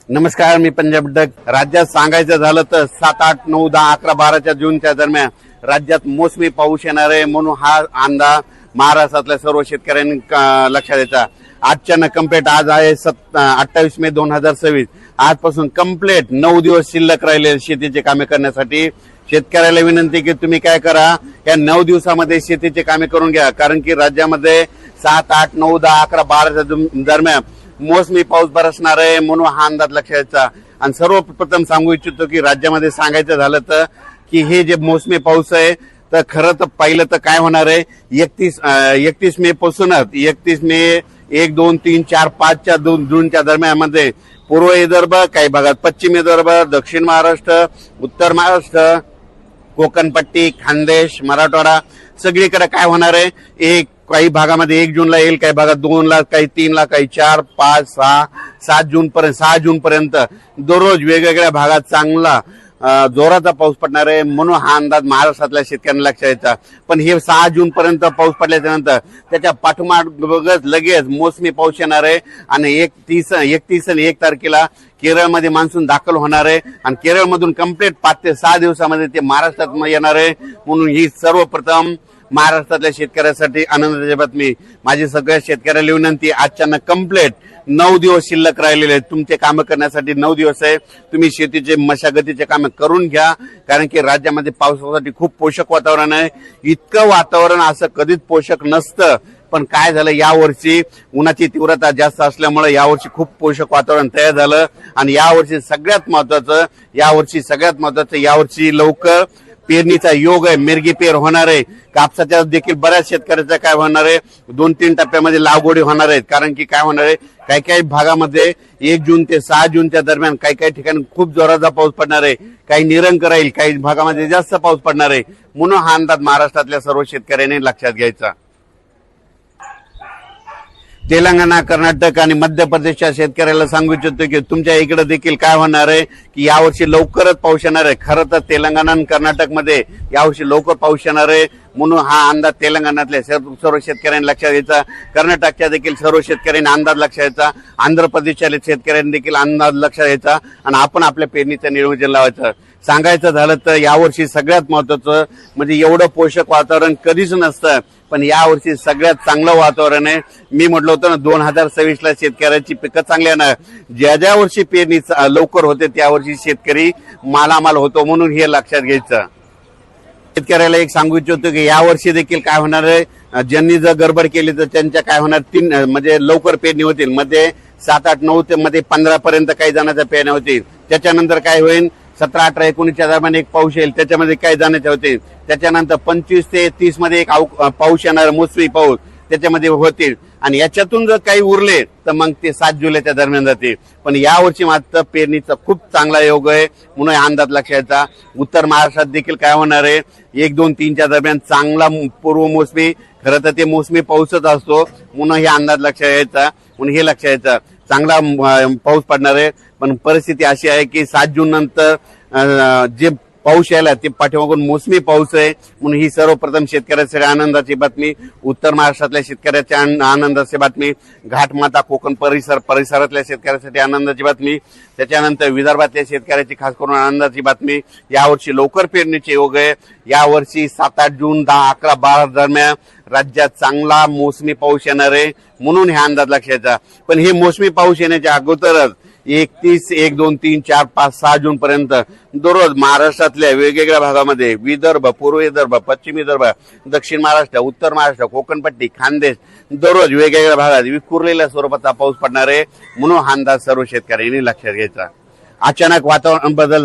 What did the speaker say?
नमस्कार, मी पंजाब डक। राज्यात सांगायचं झालं तर 7, 8, 9, 10, 11, 12 जूनच्या दरम्यान राज्यात मोसमी पाऊस येणार आहे, म्हणून हा अंदाज महाराष्ट्रातल्या सर्व शेतकऱ्यांनी लक्षात द्यायचा। आजच्या कंप्लीट आज आहे 28 मे 2026। आजपासून कंप्लीट 9 दिवस शिल्लक राहिले शेतीचे कामे करण्यासाठी। शेतकऱ्याला विनंती की तुम्ही काय करा, या 9 दिवसामध्ये शेतीचे कामे करून घ्या, कारण की राज्यामध्ये 7, 8, 9, 10, 11, 12 दरम्यान मोसमी पाऊस बरसणार आहे, म्हणून हा अंदाज लक्षात घ्यायचा। आणि सर्वप्रथम सांगू इच्छितो की राज्यामध्ये सांगायचं झालं तर की हे जे मोसमी पाऊस आहे तर खरं तर पहिलं तर काय होणार आहे, 31 मे पासूनच 31 मे 1, 2, 3, 4, 5 जूनच्या दरम्यान मध्ये पूर्व विदर्भ, काही भागात पश्चिम विदर्भ, दक्षिण महाराष्ट्र, उत्तर महाराष्ट्र, कोकणपट्टी, खानदेश, मराठवाडा सगळीकडे काय होणार आहे, काही भागामध्ये 1 जूनला येईल, काही भागात 2 ला, काही 3 ला, काही 4, 5, 6, 6 जून पर्यंत दररोज वेगवेगळ्या भागात चांगला जोराचा पाऊस पडणार आहे, म्हणून हा अंदाज महाराष्ट्रातल्या शेतकऱ्यांना लक्षात यायचा। पण हे 6 जून पर्यंत पाऊस पडल्याच्या नंतर त्याच्या पाठोपाठ लगेच मोसमी पाऊस येणार आहे आणि 31 आणि 1 तारखेला केरळमध्ये मान्सून दाखल होणार आहे आणि केरळमधून कंप्लीट 5 ते 6 दिवसामध्ये ते महाराष्ट्रात येणार आहे। म्हणून ही सर्वप्रथम महाराष्ट्रातल्या शेतकऱ्यासाठी आनंदाची बातमी। माझी सगळ्या शेतकऱ्याला विनंती, आजच्या कंप्लीट 9 दिवस शिल्लक राहिलेले आहेत, तुमचे काम करण्यासाठी 9 दिवस आहे। तुम्ही शेतीचे मशागतीचे काम करून घ्या, कारण की राज्यामध्ये पावसासाठी खूप पोषक वातावरण आहे। इतकं वातावरण असं कधीच पोषक नसतं, पण काय झालं, यावर्षी उन्हाची तीव्रता जास्त असल्यामुळे यावर्षी खूप पोषक वातावरण तयार झालं। आणि यावर्षी सगळ्यात महत्वाचं यावर्षी लवकर पेरणीचा योग आहे, मिरगी पेर होणार आहे। कापसाच्या देखील बऱ्याच शेतकऱ्याचा काय होणार आहे, 2-3 टप्प्यामध्ये लागवडी होणार आहेत, कारण की काय होणार आहे, काही भागामध्ये 1 जून ते 6 जूनच्या दरम्यान काही ठिकाणी खूप जोराचा पाऊस पडणार आहे, काही निरंक राहील, काही भागामध्ये जास्त पाऊस पडणार आहे। म्हणून हा अंदाज महाराष्ट्रातल्या सर्व शेतकऱ्यांनी लक्षात घ्यायचा। तेलंगणा, कर्नाटक आणि मध्य प्रदेशच्या शेतकऱ्याला सांगू इच्छितो की तुमच्या इकडे देखील काय होणार आहे की यावर्षी लवकरच पाऊस येणार आहे। खरं तर तेलंगणा आणि कर्नाटकमध्ये यावर्षी लवकर पाऊस येणार आहे, म्हणून हा अंदाज तेलंगणातल्या सर्व शेतकऱ्यांनी लक्षात घ्यायचा। कर्नाटकच्या देखील सर्व शेतकऱ्यांनी अंदाज लक्षात घ्यायचा, आंध्र प्रदेशच्या शेतकऱ्यांनी देखील अंदाज लक्षात घ्यायचा आणि आपण आपल्या पेरणीचं नियोजन लावायचं। सांगायचं झालं तर यावर्षी सगळ्यात महत्वाचं म्हणजे एवढं पोषक वातावरण कधीच नसतं, पण यावर्षी सगळ्यात चांगलं वातावरण आहे। मी म्हटलं होतं ना, 2026 ला शेतकऱ्याची पिकं चांगली येणार, ज्या वर्षी पेरणी लवकर होते त्या वर्षी शेतकरी मालामाल होतो, म्हणून हे लक्षात घ्यायचं। शेतकऱ्याला एक सांगू इच्छितो की यावर्षी देखील काय होणार आहे, ज्यांनी जर गडबड केली तर त्यांच्या काय होणार, 3 म्हणजे लवकर पेरणी होतील, मध्ये 7, 8, 9 ते मध्ये 15 पर्यंत काही जणांच्या पेरण्या होतील। त्याच्यानंतर काय होईल, 17, 18, 19च्या दरम्यान एक पाऊस येईल, त्याच्यामध्ये काय जाण्याचे होते। त्याच्यानंतर 25 ते 30 मध्ये एक पाऊस येणार, मोसमी पाऊस त्याच्यामध्ये होतील, आणि याच्यातून जर काही उरले तर मग ते 7 जुलैच्या दरम्यान जाते। पण यावर्षी मात्र पेरणीचा खूप चांगला योग आहे, म्हणून अंदाज लक्षात घ्यायचा। उत्तर महाराष्ट्रात देखील काय होणार आहे, 1, 2, 3च्या दरम्यान चांगला पूर्व मोसमी, खरं तर ते मोसमी पाऊसच असतो, म्हणून हे अंदाज लक्षात घ्यायचा। म्हणून हे लक्षात घ्यायचं, चांगला पाऊस पडणार आहे। पण परिस्थिती अशी आहे की 7 जून नंतर जे पाऊस यायला ते पाठीमागून मोसमी पाऊस आहे, म्हणून ही सर्वप्रथम शेतकऱ्यासाठी आनंदाची बातमी। उत्तर महाराष्ट्रातल्या शेतकऱ्याच्या आनंदाची बातमी, घाटमाता कोकण परिसरातल्या शेतकऱ्यासाठी आनंदाची बातमी, त्याच्यानंतर विदर्भातल्या शेतकऱ्याची खास करून आनंदाची बातमी। यावर्षी लवकर पेरणीचे योग आहे। यावर्षी 7, 8 जून 10, 11, 12 दरम्यान राज्यात चांगला मोसमी पाऊस येणार आहे, म्हणून हे अंदाज लक्षात घ्यायचा। पण हे मोसमी पाऊस येण्याच्या अगोदरच 31, 1, 2, 3, 4, 5, 6 जून पर्यंत दररोज महाराष्ट्रातल्या वेगवेगळ्या भागामध्ये विदर्भ, पूर्व विदर्भ, पश्चिम विदर्भ, दक्षिण महाराष्ट्र, उत्तर महाराष्ट्र, कोकणपट्टी, खानदेश दररोज वेगवेगळ्या भागात विखुरलेल्या स्वरूपाचा पाऊस पडणार आहे, म्हणून हा अंदाज सर्व शेतकऱ्यांनी लक्षात घ्यायचा। अचानक वातावरण बदल